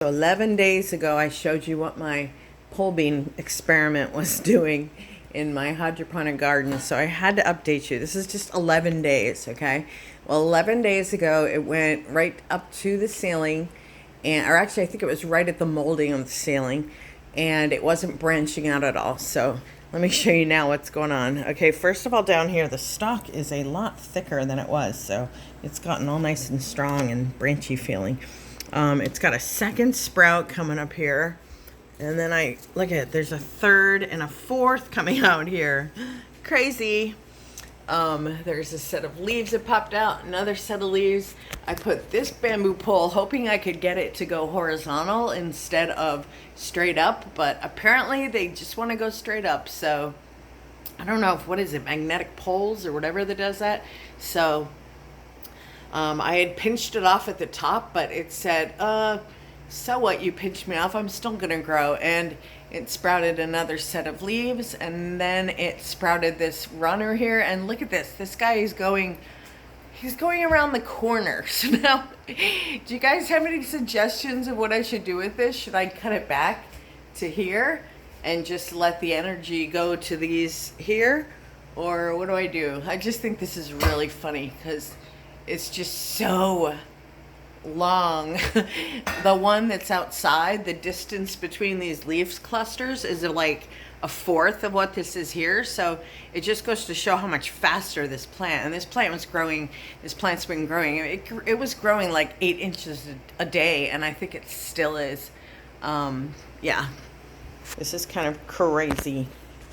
So 11 days ago, I showed you what my pole bean experiment was doing in my hydroponic garden. So I had to update you. This is just 11 days, okay? Well, 11 days ago, it went right up to the ceiling, or actually, I think it was right at the molding of the ceiling, and it wasn't branching out at all. So let me show you now what's going on. Okay, first of all, down here, the stalk is a lot thicker than it was. So it's gotten all nice and strong and branchy feeling. It's got a second sprout coming up here. And then look at it, there's a third and a fourth coming out here. Crazy. There's a set of leaves that popped out, another set of leaves. I put this bamboo pole hoping I could get it to go horizontal instead of straight up, but apparently they just want to go straight up. So I don't know if, what is it, magnetic poles or whatever that does that. So I had pinched it off at the top, but it said, so what, you pinched me off, I'm still gonna grow. And it sprouted another set of leaves, and then it sprouted this runner here. And look at this, this guy is he's going around the corner. So now, do you guys have any suggestions of what I should do with this? Should I cut it back to here and just let the energy go to these here? Or what do I do? I just think this is really funny because it's just so long. The one that's outside, the distance between these leaves clusters is like a fourth of what this is here. So it just goes to show how much faster this plant, and this plant's been growing. It was growing like 8 inches a day, and I think it still is. Yeah, this is kind of crazy.